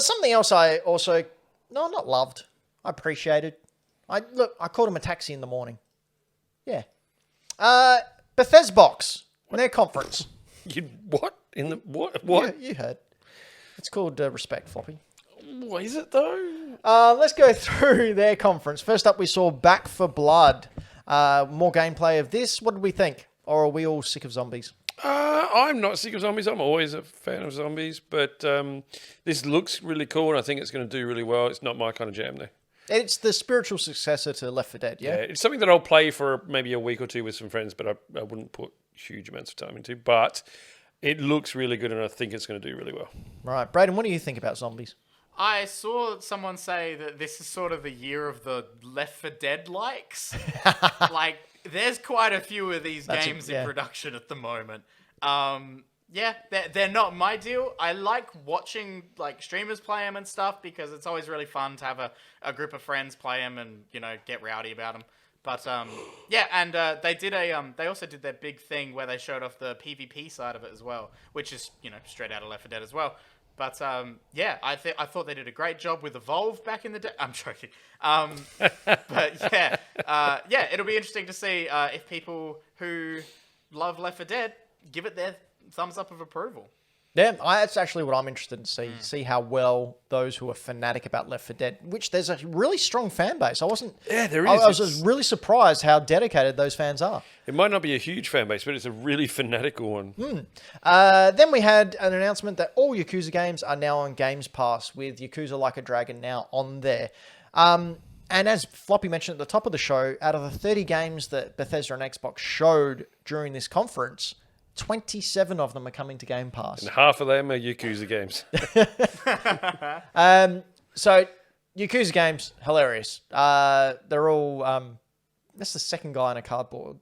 Something else I also, no, not loved. I appreciated. I called him a taxi in the morning. Yeah. Bethesda box. Their conference. You what? In the what? You heard. It's called Respect, Floppy. What is it though? Let's go through their conference. First up, we saw Back for Blood. More gameplay of this. What did we think? Or are we all sick of zombies? I'm not sick of zombies. I'm always a fan of zombies, but this looks really cool, and I think it's going to do really well. It's not my kind of jam, though. It's the spiritual successor to Left 4 Dead, yeah? Yeah, it's something that I'll play for maybe a week or two with some friends, but I wouldn't put huge amounts of time into. But it looks really good, and I think it's going to do really well. Right. Braden, what do you think about zombies? I saw someone say that this is sort of the year of the Left 4 Dead likes. Like, there's quite a few of these games in production at the moment. Yeah, they're not my deal. I like watching like streamers play them and stuff because it's always really fun to have a group of friends play them and, you know, get rowdy about them. But yeah, and they also did their big thing where they showed off the PvP side of it as well, which is, you know, straight out of Left 4 Dead as well. But yeah, I thought they did a great job with Evolve back in the day. I'm joking. But yeah, it'll be interesting to see if people who love Left 4 Dead give it their thumbs up of approval. Yeah, that's actually what I'm interested in see how well those who are fanatic about Left 4 Dead, which there's a really strong fan base. Yeah, there is. I was just really surprised how dedicated those fans are. It might not be a huge fan base, but it's a really fanatical one. Then we had an announcement that all Yakuza games are now on Games Pass, with Yakuza Like a Dragon now on there. And as Floppy mentioned at the top of the show, out of the 30 games that Bethesda and Xbox showed during this conference, 27 of them are coming to Game Pass. And half of them are Yakuza games. So, Yakuza games, hilarious. They're all... that's the second guy in a cardboard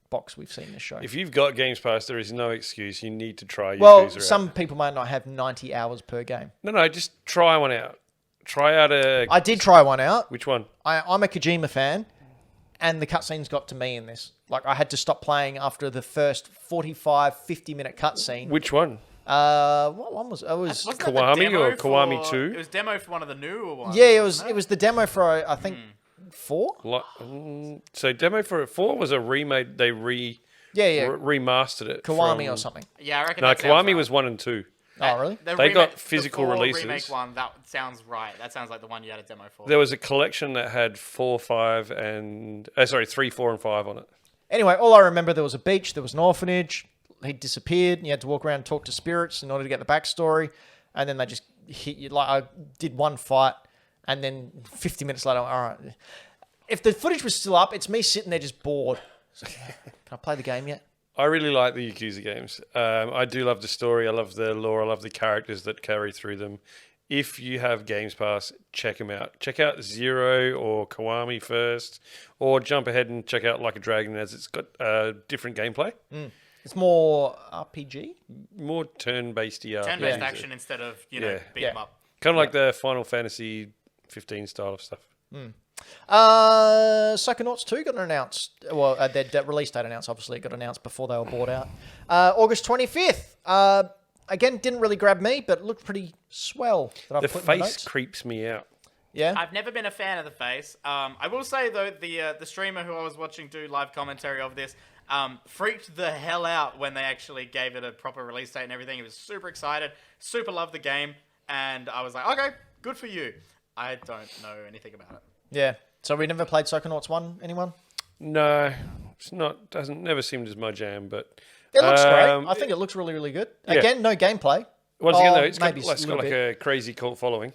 box we've seen this show. If you've got Games Pass, there is no excuse. You need to try Yakuza Well, out. some people might not have 90 hours per game. No, just try one out. Try out a... I did try one out. Which one? I'm a Kojima fan, and the cutscenes got to me in this. Like, I had to stop playing after the first 45, 50-minute cutscene. Which one? What one was it? It was Wasn't that the Kiwami demo or Kiwami for- 2? It was demo for one of the newer ones. Yeah, it wasn't was the demo for, I think, 4? So demo for 4 was a remake. They remastered it. Kiwami or something. Yeah, I reckon No, that sounds Kiwami right. was 1 and 2. Oh, really? They got physical the 4 releases. remake one, that sounds right. That sounds like the one you had a demo for. There was a collection that had 4, 5, and... 3, 4, and 5 on it. Anyway, all I remember, there was a beach, there was an orphanage, he disappeared, and you had to walk around and talk to spirits in order to get the backstory, and then they just hit you. Like, I did one fight, and then 50 minutes later, all right. If the footage was still up, it's me sitting there just bored. So, can I play the game yet? I really like the Yakuza games. I do love the story. I love the lore. I love the characters that carry through them. If you have Games Pass, check them out. Check out Zero or Kiwami first, or jump ahead and check out Like a Dragon, as it's got different gameplay. It's more RPG? More turn-based RPG. Turn-based action instead of, beat 'em up. Kind of like the Final Fantasy 15 style of stuff. Psychonauts 2 got announced. Well, their release date announced, obviously. It got announced before they were bought out. August 25th. Again, didn't really grab me, but looked pretty swell. The face creeps me out. Yeah? I've never been a fan of the face. I will say, though, the streamer who I was watching do live commentary of this freaked the hell out when they actually gave it a proper release date and everything. He was super excited, super loved the game, and I was like, okay, good for you. I don't know anything about it. Yeah. So we never played Psychonauts 1, anyone? No, it's not. Never seemed as my jam, but It looks great. I think it looks really, really good. Yeah. Again, no gameplay. Once again, though, it's got maybe like a crazy cult following.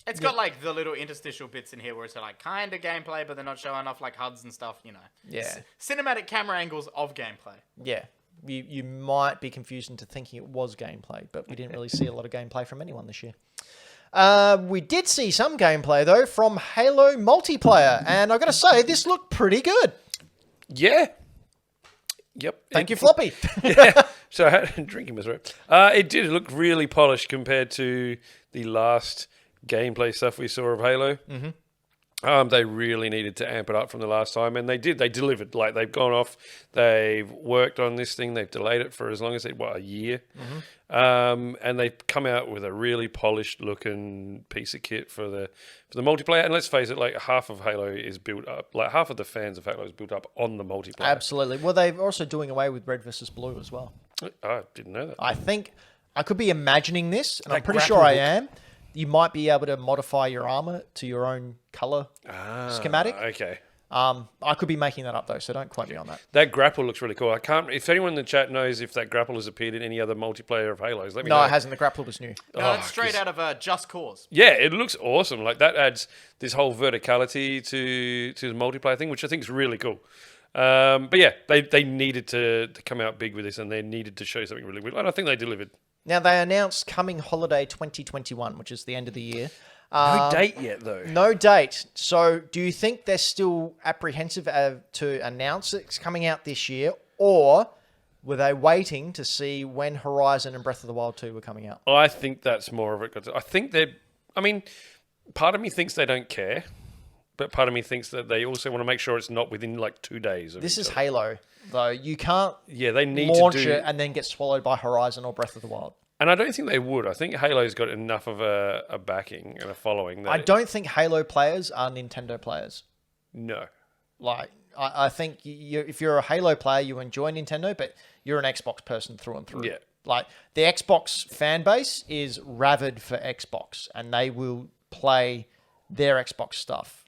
It's got like the little interstitial bits in here where it's like kind of gameplay, but they're not showing off like HUDs and stuff, Yeah. Cinematic camera angles of gameplay. Yeah. You might be confused into thinking it was gameplay, but we didn't really see a lot of gameplay from anyone this year. We did see some gameplay, though, from Halo multiplayer, and I've got to say, this looked pretty good. Yeah. Yep. Thank you, Floppy. Yeah. So drinking was right. It did look really polished compared to the last gameplay stuff we saw of Halo. They really needed to amp it up from the last time, and they did. They delivered. Like, they've gone off, they've worked on this thing, they've delayed it for as long as a year, and they've come out with a really polished looking piece of kit for the multiplayer. And let's face it, like half of Halo is built up, like half of the fans of Halo is built up on the multiplayer. Absolutely. Well, they're also doing away with red versus blue as well. I didn't know that. I think I could be imagining this, and I'm That pretty grapple sure I hook. am. You might be able to modify your armor to your own color schematic. Okay. I could be making that up though, so don't quote me on that. That grapple looks really cool. I can't. If anyone in the chat knows if that grapple has appeared in any other multiplayer of Halos, let me know. No, it hasn't. The grapple was new. No, it's straight out of Just Cause. Yeah, it looks awesome. Like, that adds this whole verticality to the multiplayer thing, which I think is really cool. But yeah, they needed to come out big with this, and they needed to show something really good. And I think they delivered. Now, they announced coming holiday 2021, which is the end of the year. No date yet, though. No date. So do you think they're still apprehensive to announce it's coming out this year, or were they waiting to see when Horizon and Breath of the Wild 2 were coming out? I think that's more of it. I think they're... I mean, part of me thinks they don't care, but part of me thinks that they also want to make sure it's not within, like, 2 days. This is Halo, though. You can't they need launch to do... it and then get swallowed by Horizon or Breath of the Wild. And I don't think they would. I think Halo's got enough of a backing and a following. That I don't think Halo players are Nintendo players. No. Like, I think if you're a Halo player, you enjoy Nintendo, but you're an Xbox person through and through. Yeah. Like, the Xbox fan base is rabid for Xbox, and they will play their Xbox stuff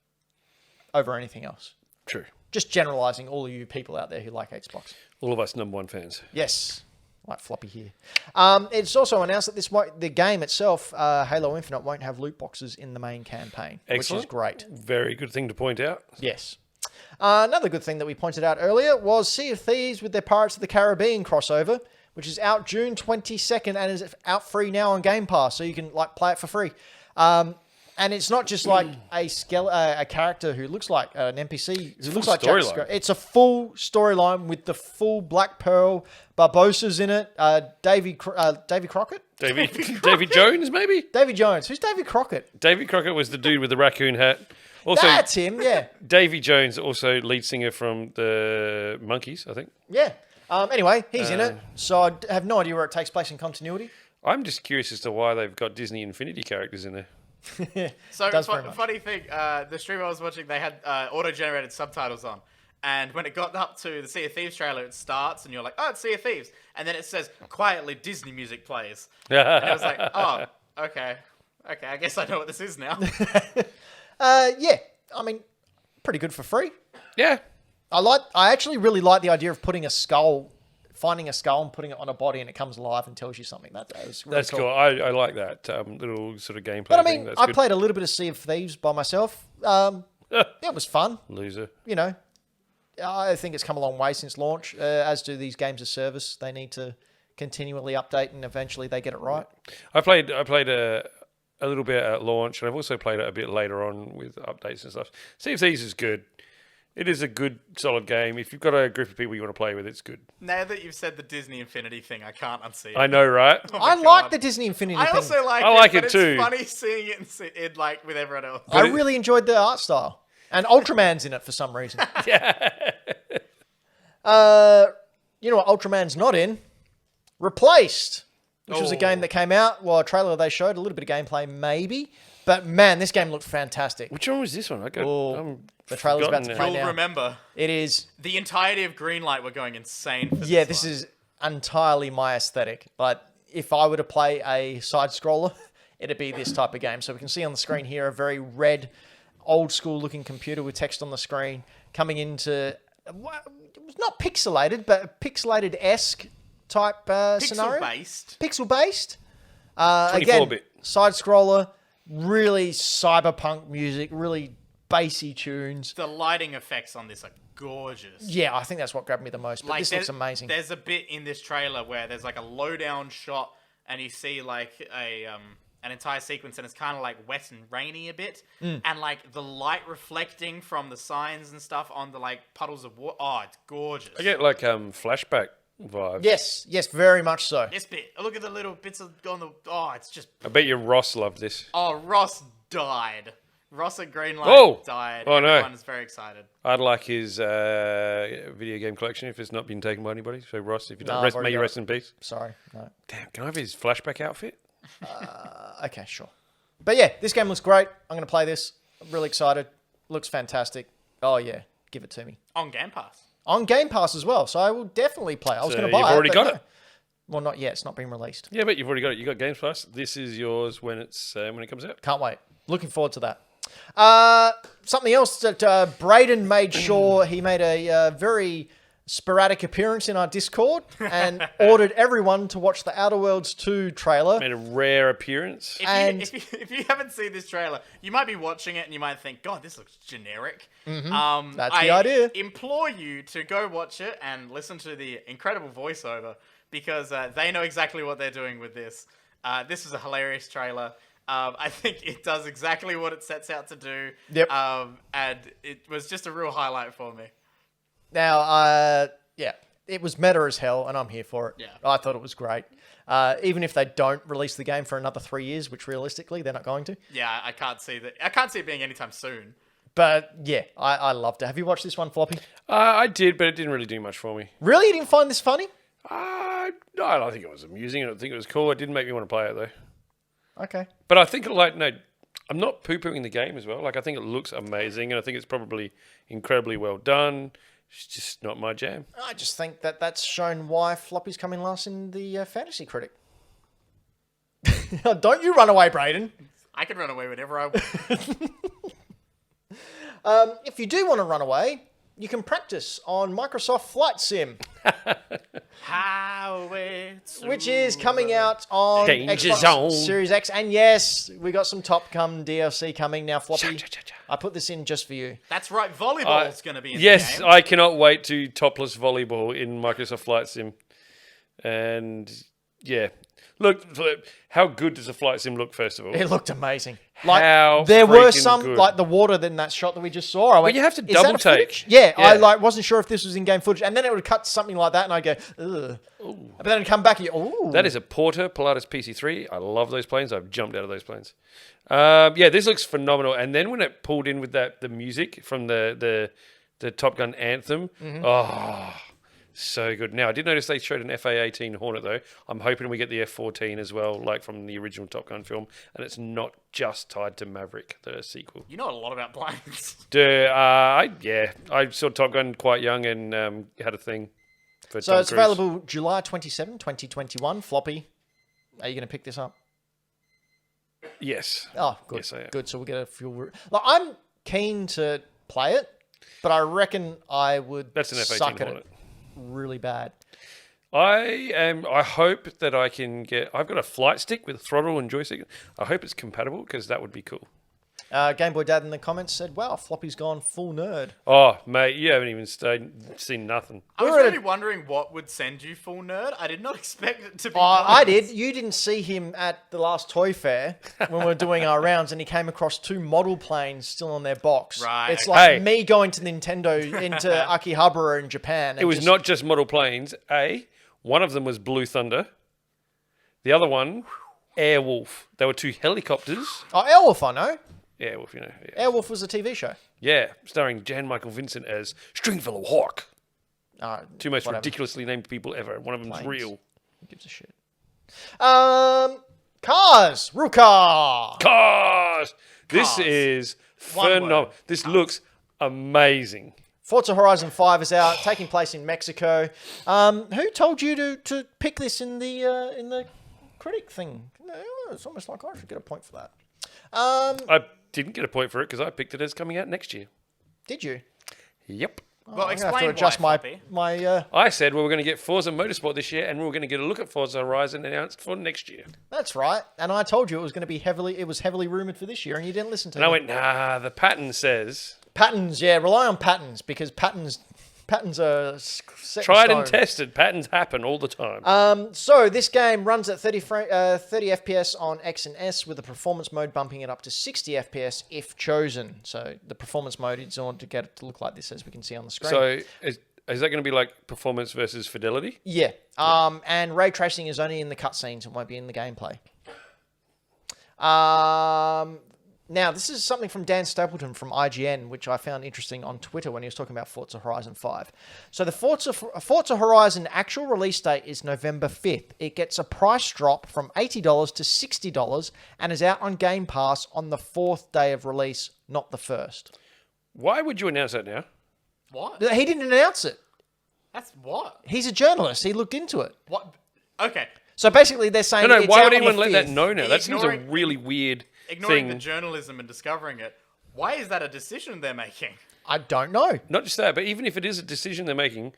over anything else. True. Just generalizing all of you people out there who like Xbox. All of us number one fans. Yes. Like floppy here. It's also announced that the game itself, Halo Infinite, won't have loot boxes in the main campaign, Excellent. which is great. Very good thing to point out. Yes. Another good thing that we pointed out earlier was Sea of Thieves with their Pirates of the Caribbean crossover, which is out June 22nd and is out free now on Game Pass, so you can play it for free. And it's not just like a character who looks like an NPC who looks like Jack Sparrow. It's a full storyline with the full Black Pearl, Barbossa's in it, Davy Crockett? Davy Jones, maybe? Davy Jones. Who's Davy Crockett? Davy Crockett was the dude with the raccoon hat. Also, That's him, yeah. Davy Jones, also lead singer from the Monkees, I think. Yeah. Anyway, he's in it, so I have no idea where it takes place in continuity. I'm just curious as to why they've got Disney Infinity characters in there. So, Does very much. funny thing, the stream I was watching, they had auto-generated subtitles on. And when it got up to the Sea of Thieves trailer, it starts, and you're like, oh, it's Sea of Thieves. And then it says, quietly, Disney music plays. And I was like, oh, okay. Okay, I guess I know what this is now. Yeah. I mean, pretty good for free. Yeah. I actually really like the idea of finding a skull and putting it on a body and it comes alive and tells you something. That's really That's cool. I like that little sort of gameplay But I thing. mean, That's I good. played a little bit of Sea of Thieves by myself. It was fun. Loser. You know, I think it's come a long way since launch, as do these games of service. They need to continually update and eventually they get it right. I played a little bit at launch, and I've also played it a bit later on with updates and stuff. Sea of Thieves is good. It is a good, solid game. If you've got a group of people you want to play with, it's good. Now that you've said the Disney Infinity thing, I can't unsee it. I know, right? Oh my I God. like the Disney Infinity I thing. also like I it, like but it too. It's funny seeing it in like with everyone else. I really enjoyed the art style. And Ultraman's in it for some reason. Yeah. You know what Ultraman's not in? Replaced, which was a game that came out. Well, a trailer they showed, a little bit of gameplay maybe. But man, this game looked fantastic. Which one was this one? The trailer's about to play You'll now. remember It is. the entirety of Greenlight were going insane for Yeah, this this one. is entirely my aesthetic. But if I were to play a side scroller, it'd be this type of game. So we can see on the screen here a very red, old school looking computer with text on the screen coming into not pixelated, but a pixelated-esque type scenario. Pixel-based. Pixel-based. 24-bit. Side scroller, really cyberpunk music, really bassy tunes. The lighting effects on this are gorgeous. Yeah, I think that's what grabbed me the most. But this looks amazing. There's a bit in this trailer where there's like a low down shot and you see like an entire sequence and it's kind of like wet and rainy a bit. And like the light reflecting from the signs and stuff on the like puddles of water. Oh, it's gorgeous. I get like flashback vibes. Yes, very much so. This bit. Look at the little bits of on the. Oh, it's just. I bet you Ross loved this. Oh, Ross died. Ross at Greenlight Whoa! died. Oh, no. Everyone is very excited. I'd like his video game collection if it's not been taken by anybody. So, Ross, if you don't, No, I've already may you got rest it. in peace. Sorry, no. Damn, can I have his flashback outfit? Okay, sure. But yeah, this game looks great. I'm going to play this. I'm really excited. Looks fantastic. Oh yeah, give it to me. On Game Pass. On Game Pass as well, so I will definitely play. I was So going to buy it. you've already but got no. it? Well, not yet. It's not been released. Yeah, but you've already got it. You got Games Pass. This is yours when it comes out. Can't wait. Looking forward to that. Something else that Braden made sure he made a very sporadic appearance in our Discord and ordered everyone to watch the Outer Worlds 2 trailer. Made a rare appearance. If you haven't seen this trailer, you might be watching it and you might think, God, this looks generic. That's the idea. I implore you to go watch it and listen to the incredible voiceover because they know exactly what they're doing with this. This is a hilarious trailer. I think it does exactly what it sets out to do. Yep. And it was just a real highlight for me. Now, yeah, it was meta as hell, and I'm here for it. Yeah. I thought it was great. Even if they don't release the game for another 3 years, which realistically they're not going to. Yeah, I can't see that. I can't see it being anytime soon. But yeah, I loved it. Have you watched this one, Floppy? I did, but it didn't really do much for me. Really? You didn't find this funny? No, I don't think it was amusing. I don't think it was cool. It didn't make me want to play it, though. Okay. But I think, I'm not poo-pooing the game as well. Like, I think it looks amazing, and I think it's probably incredibly well done. It's just not my jam. I just think that that's shown why Floppy's coming last in the Fantasy Critic. Don't you run away, Braden. I can run away whenever I want. If you do want to run away, you can practice on Microsoft Flight Sim, Highway to which is coming out on Danger Xbox Zone. Series X. And yes, we got some Top Gun DLC coming now, Floppy. I put this in just for you. That's right, volleyball's going to be in Yes, the game. I cannot wait to topless volleyball in Microsoft Flight Sim. And, yeah. Look, how good does a flight sim look, first of all? It looked amazing. How there were freaking some, good. like the water in that shot that we just saw. I went, you have to "Is that double a take." footage?" Yeah, I Yeah. wasn't sure if this was in-game footage. And then it would cut to something like that and I'd go, ugh. But then it'd come back and ooh. That is a Porter Pilatus PC3. I love those planes. I've jumped out of those planes. Yeah, this looks phenomenal. And then when it pulled in with the music from the Top Gun anthem, oh, so good. Now, I did notice they showed an FA-18 Hornet, though. I'm hoping we get the F-14 as well, like from the original Top Gun film. And it's not just tied to Maverick, the sequel. You know a lot about planes. I saw Top Gun quite young and had a thing for So Tom it's Cruise. available July 27, 2021. Floppy, are you going to pick this up? Yes. Oh, good. Yes, I am. Good. So we'll get a few. Like, I'm keen to play it, but I reckon I would That's an F-18 suck at Hornet. it really bad. I hope that I can get... I've got a flight stick with a throttle and joystick. I hope it's compatible because that would be cool. Game Boy Dad in the comments said, wow, Floppy's gone full nerd. Oh, mate, you haven't even seen nothing. I was We're at really wondering what would send you full nerd. I did not expect it to be. I planes. did. You didn't see him at the last Toy Fair when we were doing our rounds, and he came across 2 model planes still on their box. Right. It's like Hey. me going to Nintendo into Akihabara in Japan. It was not just model planes. One of them was Blue Thunder. The other one, Airwolf. They were 2 helicopters. Oh, Airwolf, I know. Airwolf, you know. Yeah, Airwolf was a TV show. starring Jan Michael Vincent as Stringfellow Hawk. Two most whatever. ridiculously named people ever. One of them's Planes. real. Who gives a shit? Cars. Ruka. Cars! This Cars. is One word. phenomenal. This looks amazing. Forza Horizon 5 is out, taking place in Mexico. Who told you to pick this in the critic thing? No, it's almost like I should get a point for that. I didn't get a point for it because I picked it as coming out next year. Did you? Yep. Well, I'm gonna have to explain adjust why, my Floppy. my. I said we were going to get Forza Motorsport this year and we were going to get a look at Forza Horizon announced for next year. That's right. And I told you it was going to be heavily. It was heavily rumored for this year, and you didn't listen to And I me. went, nah, the pattern says Patterns, yeah, rely on patterns because patterns are set in tried and stone. tested. Patterns happen all the time. So this game runs at 30 FPS on X and S with the performance mode bumping it up to 60 FPS if chosen. So the performance mode is on to get it to look like this as we can see on the screen. So is that going to be like performance versus fidelity? Yeah. And ray tracing is only in the cutscenes. It won't be in the gameplay. Now, this is something from Dan Stapleton from IGN, which I found interesting on Twitter when he was talking about Forza Horizon 5. So the Forza Horizon actual release date is November 5th. It gets a price drop from $80 to $60 and is out on Game Pass on the 4th day of release, not the 1st. Why would you announce that now? What? He didn't announce it. That's what? He's a journalist. He looked into it. What? Okay. So basically they're saying No, it's why out would on the anyone let that 5th. know now? That seems a really weird Ignoring thing. the journalism and discovering it, why is that a decision they're making? I don't know. Not just that, but even if it is a decision they're making,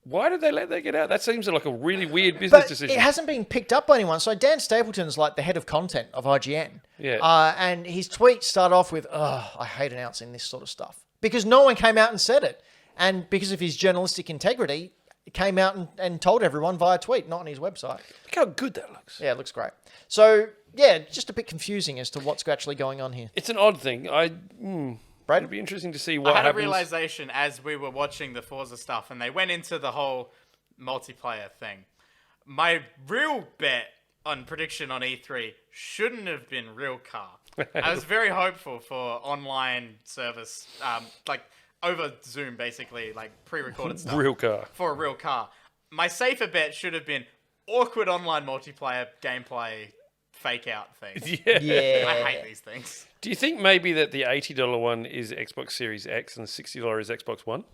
why did they let that get out? That seems like a really weird business But decision. it hasn't been picked up by anyone. So Dan Stapleton's like the head of content of IGN. Yeah. And his tweet started off with, "Oh, I hate announcing this sort of stuff." Because no one came out and said it. And because of his journalistic integrity, he came out and told everyone via tweet, not on his website. Look how good that looks. Yeah, it looks great. So, yeah, just a bit confusing as to what's actually going on here. It's an odd thing. Brad? It'd be interesting to see what I had happens. a realization as we were watching the Forza stuff and they went into the whole multiplayer thing. My real bet on prediction on E3 shouldn't have been real car. I was very hopeful for online service, like over Zoom, basically, like pre-recorded stuff. Real car. For a real car. My safer bet should have been awkward online multiplayer gameplay fake out thing. Yeah. I hate these things. Do you think maybe that the $80 one is Xbox Series X and the $60 is Xbox One?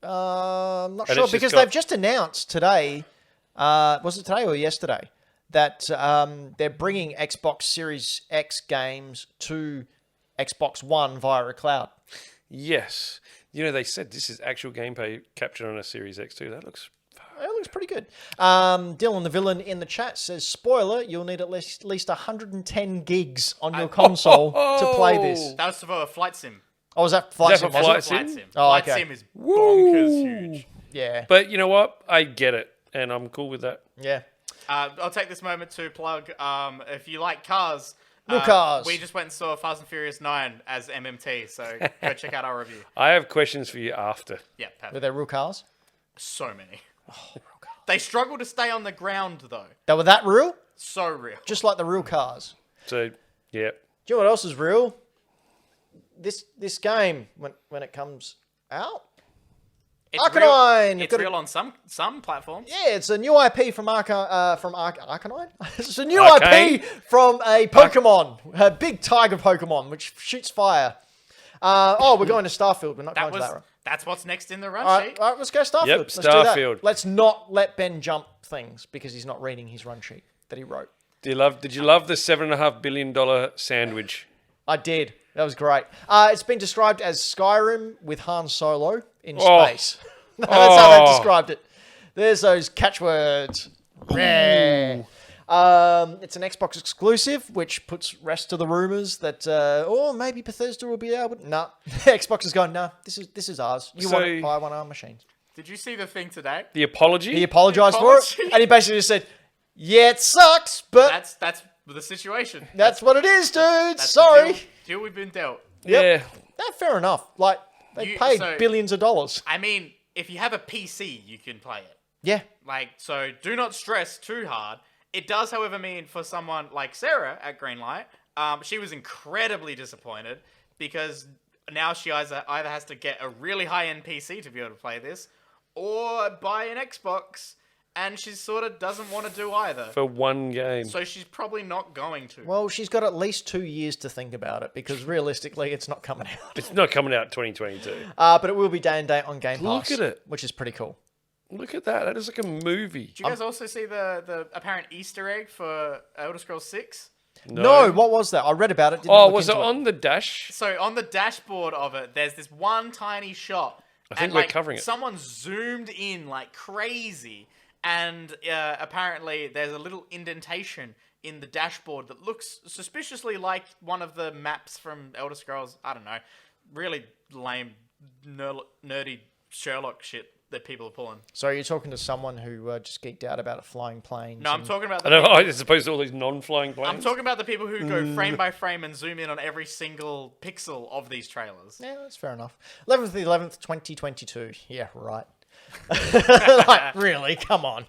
I'm not And sure it's just because got- they've just announced today, was it today or yesterday, that they're bringing Xbox Series X games to Xbox One via a cloud. Yes. You know, they said this is actual gameplay captured on a Series X too. That looks... It looks pretty good. Dylan the Villain in the chat says, spoiler, you'll need at least 110 gigs on your console to play this. That was for a flight sim. Oh, was that Flight Is that Sim? for Was Flight it? Sim? Flight sim. Oh, Flight okay. sim is bonkers huge. Yeah. But you know what? I get it. And I'm cool with that. Yeah. I'll take this moment to plug, if you like cars, Real cars. we just went and saw Fast and Furious 9 as MMT, so go check out our review. I have questions for you after. Yeah, Were perfect. they real cars? So many. They struggle to stay on the ground, though. They were that real? So real. Just like the real cars. So, yeah. Do you know what else is real? This game, when it comes out. It's Arcanine! Real, it's Got a- real on some platforms. Yeah, it's a new IP from Arcanine. It's a new Arcane? IP from a Pokemon, a big tiger Pokemon, which shoots fire. We're going to Starfield. We're not going to that one. That's what's next in the run All sheet. right, let's go Starfield. Yep, Let's do that. Starfield. Let's not let Ben jump things because he's not reading his run sheet that he wrote. Did you love the $7.5 billion sandwich? I did. That was great. It's been described as Skyrim with Han Solo in Oh. space. That's how they've described it. There's those catchwords. Yeah. It's an Xbox exclusive, which puts rest to the rumors that, maybe Bethesda will be able. Nah, Xbox is going. Nah, this is ours. You want it? Buy one of our machines. Did you see the thing today? The apology? He apologized for it, and he basically just said, "Yeah, it sucks, but That's the situation. that's what it is, dude. That's the Sorry." deal we've been dealt. Yep. Yeah. Fair enough. Like they You- paid so- billions of dollars. I mean, if you have a PC, you can play it. Yeah. Like, so do not stress too hard. It does, however, mean for someone like Sarah at Greenlight, she was incredibly disappointed because now she either has to get a really high-end PC to be able to play this or buy an Xbox, and she sort of doesn't want to do either. For one game. So she's probably not going to. Well, she's got at least 2 years to think about it because realistically, it's not coming out. It's not coming out 2022. But it will be day and date on Game Pass. Look at it. Which is pretty cool. Look at that. That is like a movie. Did you guys also see the apparent Easter egg for Elder Scrolls 6? No, what was that? I read about it. Didn't Oh, look was it into on the dash? So on the dashboard of it, there's this one tiny shot. I think and, we're like, covering it. Someone zoomed in like crazy, and apparently there's a little indentation in the dashboard that looks suspiciously like one of the maps from Elder Scrolls. I don't know, really lame, nerdy Sherlock shit that people are pulling. So you're talking to someone who just geeked out about flying planes. No, I'm and- talking about I the. know, as opposed to all these non-flying planes. I'm talking about the people who go frame by frame and zoom in on every single pixel of these trailers. Yeah, that's fair enough. 11th, 2022. Yeah, right. Like, really? Come on.